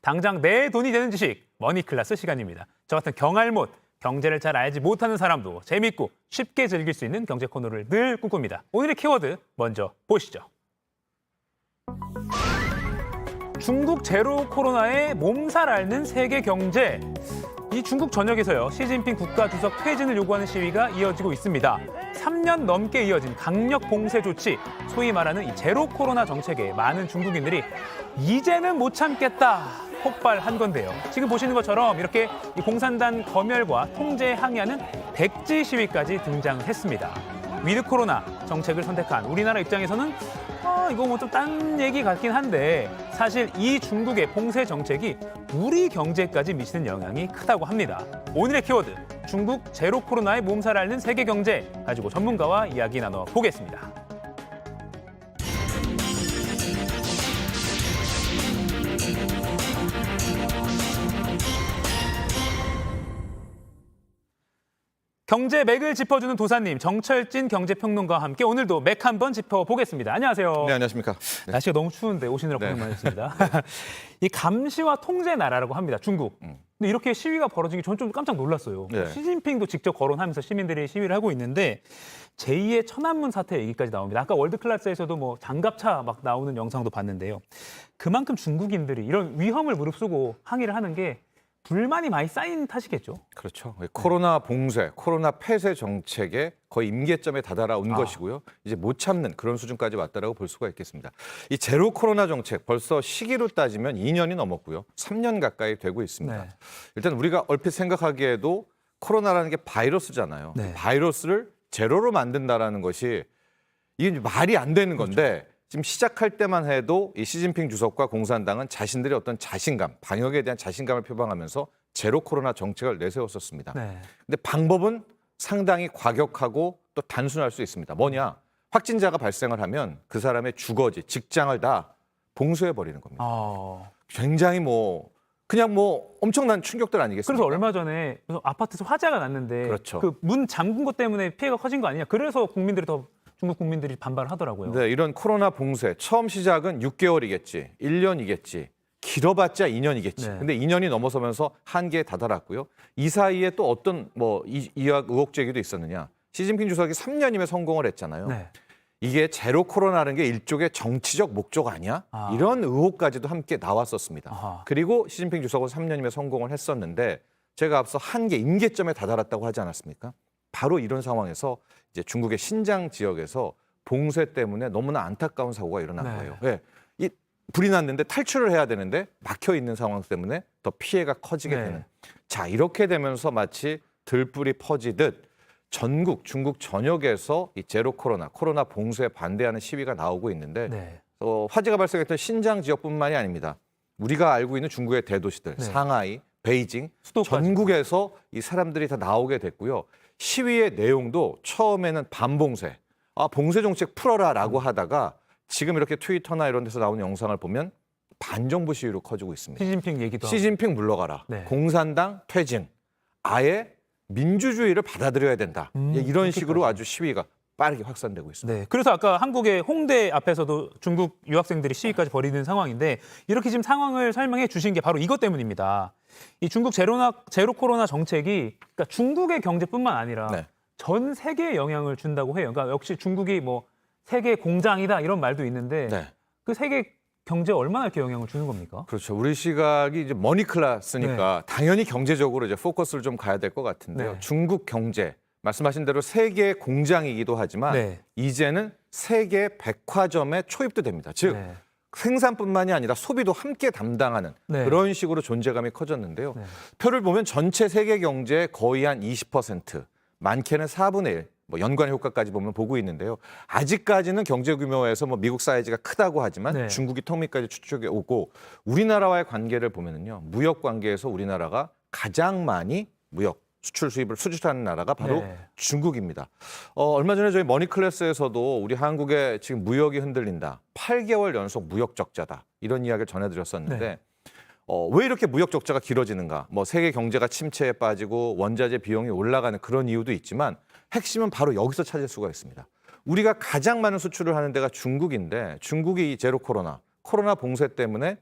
당장 내 돈이 되는 지식, 머니클래스 시간입니다. 저 같은 경알못, 경제를 잘 알지 못하는 사람도 재밌고 쉽게 즐길 수 있는 경제 코너를 늘 꿈꿉니다. 오늘의 키워드 먼저 보시죠. 중국 제로 코로나에 몸살 앓는 세계 경제. 이 중국 전역에서요, 시진핑 국가주석 퇴진을 요구하는 시위가 이어지고 있습니다. 3년 넘게 이어진 강력 봉쇄 조치, 소위 말하는 이 제로 코로나 정책에 많은 중국인들이 이제는 못 참겠다 폭발한 건데요. 지금 보시는 것처럼 이렇게 이 공산당 검열과 통제에 항의하는 백지 시위까지 등장했습니다. 위드 코로나 정책을 선택한 우리나라 입장에서는 이거 뭐 좀 딴 얘기 같긴 한데 사실 이 중국의 봉쇄 정책이 우리 경제까지 미치는 영향이 크다고 합니다. 오늘의 키워드, 중국 제로 코로나에 몸살 앓는 세계 경제 가지고 전문가와 이야기 나눠보겠습니다. 경제 맥을 짚어주는 도사님, 정철진 경제평론가와 함께 오늘도 맥 한번 짚어보겠습니다. 안녕하세요. 네, 안녕하십니까. 네. 날씨가 너무 추운데 오시느라 고생 많으셨습니다. 이 감시와 통제 나라라고 합니다, 중국. 근데 이렇게 시위가 벌어지기 전 좀 깜짝 놀랐어요. 네. 시진핑도 직접 거론하면서 시민들이 시위를 하고 있는데 제2의 천안문 사태 얘기까지 나옵니다. 아까 월드클래스에서도 뭐 장갑차 막 나오는 영상도 봤는데요. 그만큼 중국인들이 이런 위험을 무릅쓰고 항의를 하는 게 불만이 많이 쌓인 탓이겠죠. 그렇죠. 코로나 봉쇄, 코로나 폐쇄 정책에 거의 임계점에 다다라 온 것이고요. 이제 못 참는 그런 수준까지 왔다라고 볼 수가 있겠습니다. 이 제로 코로나 정책 벌써 시기로 따지면 2년이 넘었고요. 3년 가까이 되고 있습니다. 네. 일단 우리가 얼핏 생각하기에도 코로나라는 게 바이러스잖아요. 네. 바이러스를 제로로 만든다라는 것이 이게 말이 안 되는 건데 지금 시작할 때만 해도 이 시진핑 주석과 공산당은 자신들의 어떤 자신감, 방역에 대한 자신감을 표방하면서 제로 코로나 정책을 내세웠었습니다. 네. 근데 방법은 상당히 과격하고 또 단순할 수 있습니다. 뭐냐? 확진자가 발생을 하면 그 사람의 주거지, 직장을 다 봉쇄해버리는 겁니다. 굉장히 그냥 엄청난 충격들 아니겠습니까? 그래서 얼마 전에 아파트에서 화재가 났는데 그렇죠. 그 문 잠근 것 때문에 피해가 커진 거 아니냐. 그래서 중국 국민들이 반발을 하더라고요. 네, 이런 코로나 봉쇄 처음 시작은 6개월이겠지, 1년이겠지, 길어봤자 2년이겠지. 네. 근데 2년이 넘어서면서 한계에 다다랐고요. 이 사이에 또 어떤 의혹 제기도 있었느냐. 시진핑 주석이 3년이면 성공을 했잖아요. 네. 이게 제로 코로나라는 게 일종의 정치적 목적 아니야? 이런 의혹까지도 함께 나왔었습니다. 아하. 그리고 시진핑 주석은 3년이면 성공을 했었는데 제가 앞서 한계 임계점에 다다랐다고 하지 않았습니까? 바로 이런 상황에서 이제 중국의 신장 지역에서 봉쇄 때문에 너무나 안타까운 사고가 일어난 네. 거예요. 왜? 이 불이 났는데 탈출을 해야 되는데 막혀 있는 상황 때문에 더 피해가 커지게 네. 되는. 자, 이렇게 되면서 마치 들불이 퍼지듯 전국 중국 전역에서 이 제로 코로나 봉쇄에 반대하는 시위가 나오고 있는데 네. 화재가 발생했던 신장 지역뿐만이 아닙니다. 우리가 알고 있는 중국의 대도시들, 네. 상하이, 베이징, 수도까지. 전국에서 이 사람들이 다 나오게 됐고요. 시위의 내용도 처음에는 반봉쇄, 봉쇄 정책 풀어라라고 하다가 지금 이렇게 트위터나 이런 데서 나오는 영상을 보면 반정부 시위로 커지고 있습니다. 시진핑 얘기도 하고. 시진핑 물러가라. 네. 공산당 퇴진. 아예 민주주의를 받아들여야 된다. 이런 식으로 아주 시위가 빠르게 확산되고 있습니다. 네. 그래서 아까 한국의 홍대 앞에서도 중국 유학생들이 시위까지 벌이는 상황인데 이렇게 지금 상황을 설명해 주신 게 바로 이것 때문입니다. 이 중국 제로 코로나 정책이 그러니까 중국의 경제뿐만 아니라 네. 전 세계에 영향을 준다고 해요. 그러니까 역시 중국이 세계 공장이다 이런 말도 있는데 네. 그 세계 경제에 얼마나 이렇게 영향을 주는 겁니까? 그렇죠. 우리 시각이 이제 머니 클래스니까 당연히 경제적으로 이제 포커스를 좀 가야 될 것 같은데요. 네. 중국 경제 말씀하신 대로 세계 공장이기도 하지만 네. 이제는 세계 백화점에 초입도 됩니다. 즉 네. 생산뿐만이 아니라 소비도 함께 담당하는 네. 그런 식으로 존재감이 커졌는데요. 네. 표를 보면 전체 세계 경제의 거의 한 20%, 많게는 4분의 1, 연관 효과까지 보면 보고 있는데요. 아직까지는 경제 규모에서 미국 사이즈가 크다고 하지만 네. 중국이 턱 밑까지 추측해 오고 우리나라와의 관계를 보면은요. 무역 관계에서 우리나라가 가장 많이 수출 수입을 수출하는 나라가 바로 네. 중국입니다. 얼마 전에 저희 머니클래스에서도 우리 한국의 지금 무역이 흔들린다. 8개월 연속 무역 적자다. 이런 이야기를 전해드렸었는데 네. 왜 이렇게 무역 적자가 길어지는가? 세계 경제가 침체에 빠지고 원자재 비용이 올라가는 그런 이유도 있지만 핵심은 바로 여기서 찾을 수가 있습니다. 우리가 가장 많은 수출을 하는 데가 중국인데 중국이 이 제로 코로나 봉쇄 때문에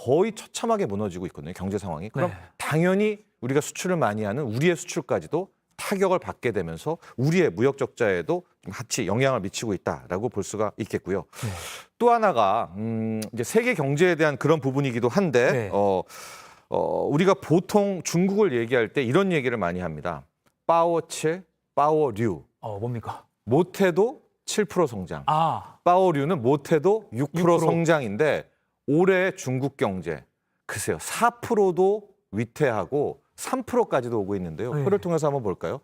거의 처참하게 무너지고 있거든요. 경제 상황이. 그럼 네. 당연히 우리가 수출을 많이 하는 우리의 수출까지도 타격을 받게 되면서 우리의 무역 적자에도 좀 같이 영향을 미치고 있다라고 볼 수가 있겠고요. 네. 또 하나가 이제 세계 경제에 대한 그런 부분이기도 한데 네. 우리가 보통 중국을 얘기할 때 이런 얘기를 많이 합니다. 빠오칠, 빠오류. 뭡니까? 못해도 7% 성장. 아, 빠오류는 못해도 6% 6%. 성장인데 올해 중국 경제 글쎄요 4%도 위태하고 3%까지도 오고 있는데요. 네. 표를 통해서 한번 볼까요?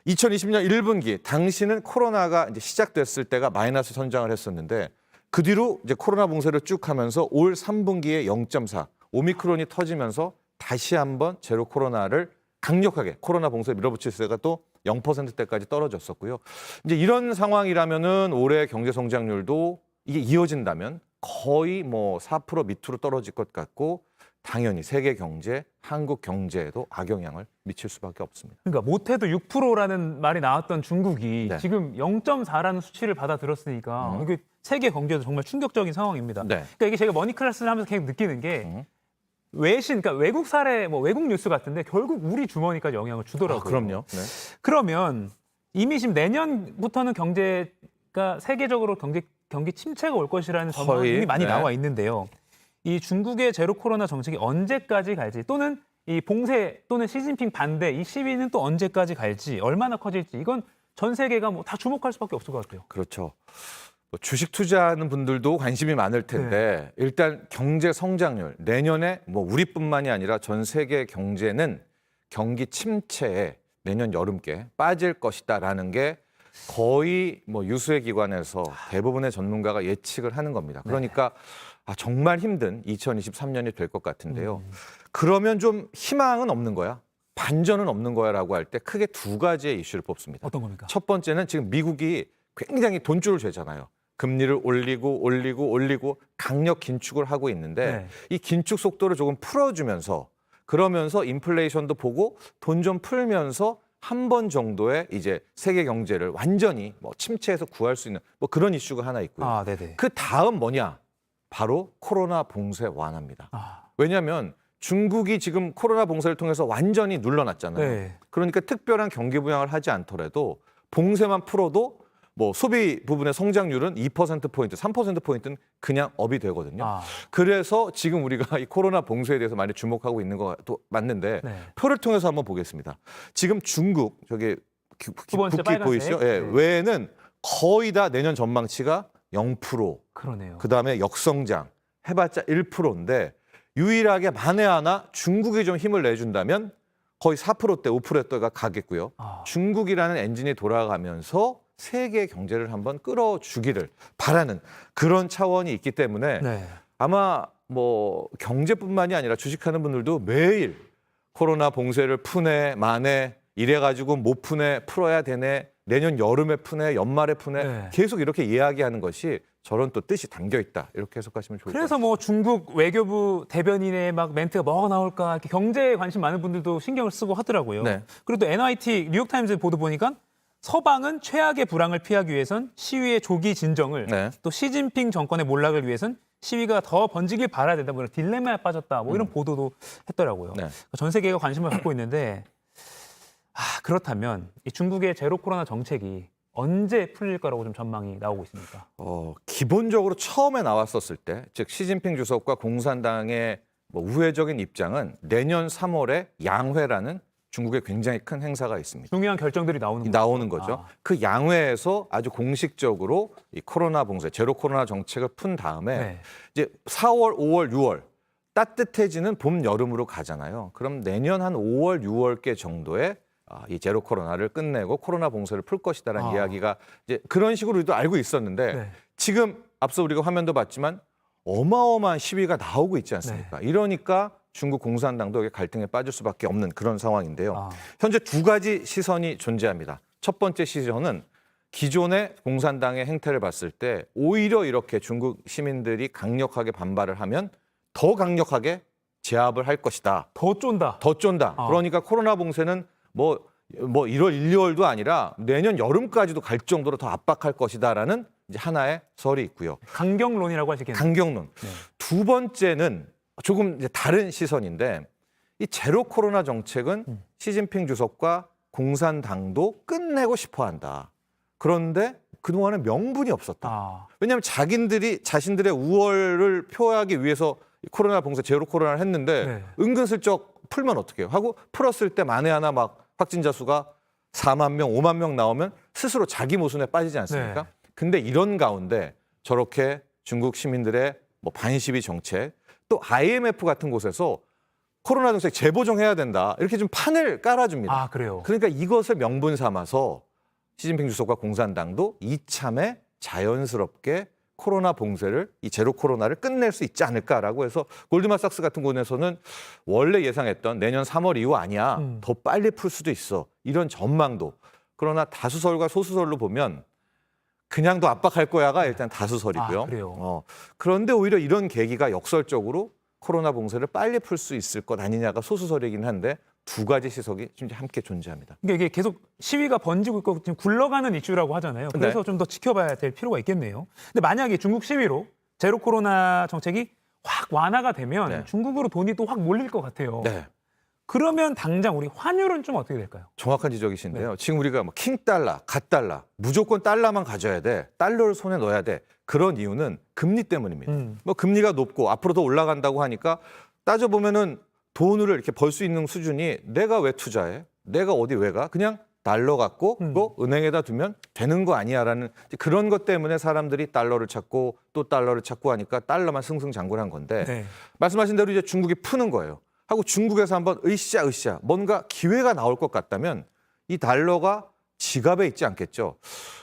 2020년 1분기 당시는 코로나가 이제 시작됐을 때가 마이너스 성장을 했었는데 그 뒤로 이제 코로나 봉쇄를 쭉 하면서 올 3분기에 0.4 오미크론이 터지면서 다시 한번 제로 코로나를 강력하게 코로나 봉쇄 밀어붙일 때가 또 0%대까지 떨어졌었고요. 이제 이런 상황이라면은 올해 경제 성장률도 이게 이어진다면 거의 뭐 4% 밑으로 떨어질 것 같고 당연히 세계 경제, 한국 경제에도 악영향을 미칠 수밖에 없습니다. 그러니까 못해도 6%라는 말이 나왔던 중국이 네. 지금 0.4라는 수치를 받아들였으니까 이게 세계 경제도 정말 충격적인 상황입니다. 네. 그러니까 이게 제가 머니클래스를 하면서 계속 느끼는 게 외신, 그러니까 외국 사례, 뭐 외국 뉴스 같은데 결국 우리 주머니까지 영향을 주더라고요. 그럼요. 네. 그러면 이미 지금 내년부터는 경제가 세계적으로 경기 침체가 올 것이라는 전망이 거의, 이미 많이 네. 나와 있는데요. 이 중국의 제로 코로나 정책이 언제까지 갈지 또는 이 봉쇄 또는 시진핑 반대 이 시위는 또 언제까지 갈지 얼마나 커질지 이건 전 세계가 뭐 다 주목할 수밖에 없을 것 같아요. 그렇죠. 뭐 주식 투자하는 분들도 관심이 많을 텐데 일단 경제 성장률 내년에 뭐 우리뿐만이 아니라 전 세계 경제는 경기 침체에 내년 여름께 빠질 것이다라는 게 거의 뭐 유수의 기관에서 대부분의 전문가가 예측을 하는 겁니다. 그러니까 정말 힘든 2023년이 될 것 같은데요. 그러면 좀 희망은 없는 거야? 반전은 없는 거야라고 할 때 크게 두 가지의 이슈를 뽑습니다. 어떤 겁니까? 첫 번째는 지금 미국이 굉장히 돈줄을 죄잖아요. 금리를 올리고 강력 긴축을 하고 있는데 네. 이 긴축 속도를 조금 풀어주면서 그러면서 인플레이션도 보고 돈 좀 풀면서 한 번 정도의 이제 세계 경제를 완전히 뭐 침체에서 구할 수 있는 뭐 그런 이슈가 하나 있고요. 아, 네네. 그 다음 뭐냐? 바로 코로나 봉쇄 완화입니다. 왜냐하면 중국이 지금 코로나 봉쇄를 통해서 완전히 눌러놨잖아요. 네. 그러니까 특별한 경기 부양을 하지 않더라도 봉쇄만 풀어도 뭐 소비 부분의 성장률은 2%포인트, 3%포인트는 그냥 업이 되거든요. 그래서 지금 우리가 이 코로나 봉쇄에 대해서 많이 주목하고 있는 것도 맞는데 네. 표를 통해서 한번 보겠습니다. 지금 중국 저기 두 번째 국기 빨간색. 보이시죠? 예, 네. 외에는 거의 다 내년 전망치가 0%, 그러네요. 그다음에 역성장 해봤자 1%인데 유일하게 만에 하나 중국이 좀 힘을 내준다면 거의 4%대, 5%대가 가겠고요. 중국이라는 엔진이 돌아가면서 세계 경제를 한번 끌어주기를 바라는 그런 차원이 있기 때문에 네. 아마 뭐 경제뿐만이 아니라 주식하는 분들도 매일 코로나 봉쇄를 푸네 마네 이래가지고 못 푸네 풀어야 되네 내년 여름에 푸네 연말에 푸네 네. 계속 이렇게 이야기하는 것이 저런 또 뜻이 담겨 있다 이렇게 해석하시면 좋을 것 같아요. 그래서 뭐 중국 외교부 대변인의 막 멘트가 뭐가 나올까 이렇게 경제에 관심 많은 분들도 신경을 쓰고 하더라고요. 네. 그리고 또 NYT 뉴욕타임즈 보도 보니까 서방은 최악의 불황을 피하기 위해선 시위의 조기 진정을 네. 또 시진핑 정권의 몰락을 위해선 시위가 더 번지길 바라야 된다. 뭐 이런 딜레마에 빠졌다. 뭐 이런 보도도 했더라고요. 네. 전 세계가 관심을 갖고 있는데 그렇다면 이 중국의 제로 코로나 정책이 언제 풀릴 거라고 좀 전망이 나오고 있습니까? 기본적으로 처음에 나왔었을 때, 즉 시진핑 주석과 공산당의 뭐 우회적인 입장은 내년 3월에 양회라는 중국에 굉장히 큰 행사가 있습니다. 중요한 결정들이 나오는 거죠. 그 양회에서 아주 공식적으로 이 코로나 봉쇄, 제로 코로나 정책을 푼 다음에 네. 이제 4월, 5월, 6월 따뜻해지는 봄, 여름으로 가잖아요. 그럼 내년 한 5월, 6월께 정도에 이 제로 코로나를 끝내고 코로나 봉쇄를 풀 것이다라는 이야기가 이제 그런 식으로 우리도 알고 있었는데 네. 지금 앞서 우리가 화면도 봤지만 어마어마한 시위가 나오고 있지 않습니까? 이러니까 중국 공산당도 여기 갈등에 빠질 수밖에 없는 그런 상황인데요. 현재 두 가지 시선이 존재합니다. 첫 번째 시선은 기존의 공산당의 행태를 봤을 때 오히려 이렇게 중국 시민들이 강력하게 반발을 하면 더 강력하게 제압을 할 것이다. 더 쫀다. 더 쫀다. 그러니까 코로나 봉쇄는 뭐 1월, 1, 2월도 아니라 내년 여름까지도 갈 정도로 더 압박할 것이다라는 이제 하나의 설이 있고요. 강경론이라고 하시겠네요. 강경론. 두 번째는 조금 이제 다른 시선인데 이 제로 코로나 정책은 시진핑 주석과 공산당도 끝내고 싶어 한다. 그런데 그동안은 명분이 없었다. 왜냐하면 자신들의 우월을 표하기 위해서 코로나 봉쇄 제로 코로나를 했는데 네. 은근슬쩍 풀면 어떡해요? 하고 풀었을 때 만에 하나 막 확진자 수가 4만 명, 5만 명 나오면 스스로 자기 모순에 빠지지 않습니까? 네. 근데 이런 가운데 저렇게 중국 시민들의 뭐 반시비 정책 또 IMF 같은 곳에서 코로나 정책 재보정해야 된다. 이렇게 좀 판을 깔아줍니다. 아, 그래요? 그러니까 이것을 명분 삼아서 시진핑 주석과 공산당도 이참에 자연스럽게 코로나 봉쇄를 이 제로 코로나를 끝낼 수 있지 않을까라고 해서 골드만삭스 같은 곳에서는 원래 예상했던 내년 3월 이후 아니야. 더 빨리 풀 수도 있어. 이런 전망도. 그러나 다수설과 소수설로 보면 그냥도 압박할 거야가 일단 다수설이고요. 아, 그래요? 그런데 오히려 이런 계기가 역설적으로 코로나 봉쇄를 빨리 풀 수 있을 것 아니냐가 소수설이긴 한데 두 가지 시석이 지금 함께 존재합니다. 그러니까 이게 계속 시위가 번지고 있고 지금 굴러가는 이슈라고 하잖아요. 그래서 네. 좀 더 지켜봐야 될 필요가 있겠네요. 근데 만약에 중국 시위로 제로 코로나 정책이 확 완화가 되면 네. 중국으로 돈이 또 확 몰릴 것 같아요. 네. 그러면 당장 우리 환율은 좀 어떻게 될까요? 정확한 지적이신데요. 지금 우리가 뭐 킹달러, 갓달러, 무조건 달러만 가져야 돼. 달러를 손에 넣어야 돼. 그런 이유는 금리 때문입니다. 뭐 금리가 높고 앞으로 더 올라간다고 하니까 따져보면은 돈을 이렇게 벌 수 있는 수준이 내가 왜 투자해? 내가 어디 왜 가? 그냥 달러 갖고 그거 은행에다 두면 되는 거 아니야라는 그런 것 때문에 사람들이 달러를 찾고 또 달러를 찾고 하니까 달러만 승승장구한 건데 네. 말씀하신 대로 이제 중국이 푸는 거예요. 하고 중국에서 한번 으쌰 뭔가 기회가 나올 것 같다면 이 달러가 지갑에 있지 않겠죠.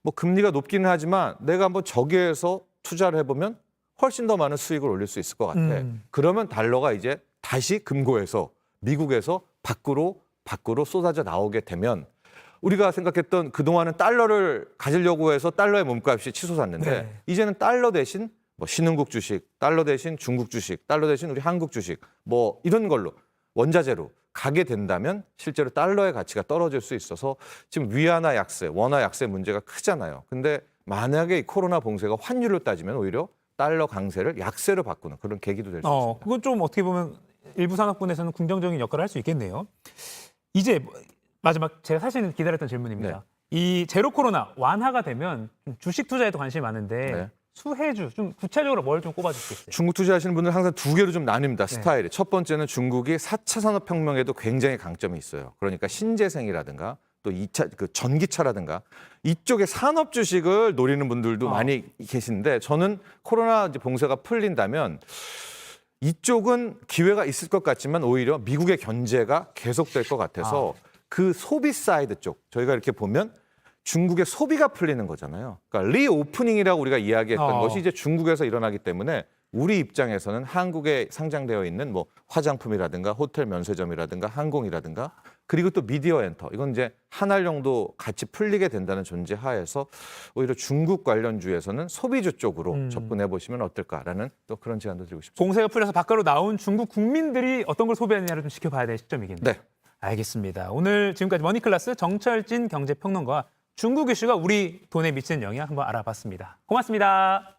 뭐 금리가 높기는 하지만 내가 한번 저기에서 투자를 해보면 훨씬 더 많은 수익을 올릴 수 있을 것 같아. 그러면 달러가 이제 다시 금고에서 미국에서 밖으로 쏟아져 나오게 되면 우리가 생각했던 그동안은 달러를 가지려고 해서 달러의 몸값이 치솟았는데 네. 이제는 달러 대신 뭐 신흥국 주식, 달러 대신 중국 주식, 달러 대신 우리 한국 주식 뭐 이런 걸로 원자재로 가게 된다면 실제로 달러의 가치가 떨어질 수 있어서 지금 위안화 약세, 원화 약세 문제가 크잖아요. 근데 만약에 이 코로나 봉쇄가 환율로 따지면 오히려 달러 강세를 약세로 바꾸는 그런 계기도 될 수 있습니다. 그건 좀 어떻게 보면 일부 산업군에서는 긍정적인 역할을 할 수 있겠네요. 이제 마지막 제가 사실은 기다렸던 질문입니다. 이 제로 코로나 완화가 되면 좀 주식 투자에도 관심이 많은데 네. 수혜주 좀 구체적으로 뭘 좀 꼽아주시겠어요? 중국 투자하시는 분들은 항상 두 개로 좀 나뉩니다. 스타일이. 첫 번째는 중국이 4차 산업혁명에도 굉장히 강점이 있어요. 그러니까 신재생이라든가 또 2차 그 전기차라든가 이쪽에 산업 주식을 노리는 분들도 많이 계신데 저는 코로나 이제 봉쇄가 풀린다면 이쪽은 기회가 있을 것 같지만 오히려 미국의 견제가 계속될 것 같아서 그 소비 사이드 쪽 저희가 이렇게 보면 중국의 소비가 풀리는 거잖아요. 그러니까 리오프닝이라고 우리가 이야기했던 것이 이제 중국에서 일어나기 때문에 우리 입장에서는 한국에 상장되어 있는 뭐 화장품이라든가 호텔 면세점이라든가 항공이라든가 그리고 또 미디어 엔터 이건 이제 한알령도 같이 풀리게 된다는 존재 하에서 오히려 중국 관련주에서는 소비주 쪽으로 접근해 보시면 어떨까라는 또 그런 제안도 드리고 싶습니다. 봉쇄가 풀려서 밖으로 나온 중국 국민들이 어떤 걸 소비하느냐를 좀 지켜봐야 될 시점이겠네요. 네. 알겠습니다. 오늘 지금까지 머니클래스 정철진 경제평론가와 중국 이슈가 우리 돈에 미치는 영향 한번 알아봤습니다. 고맙습니다.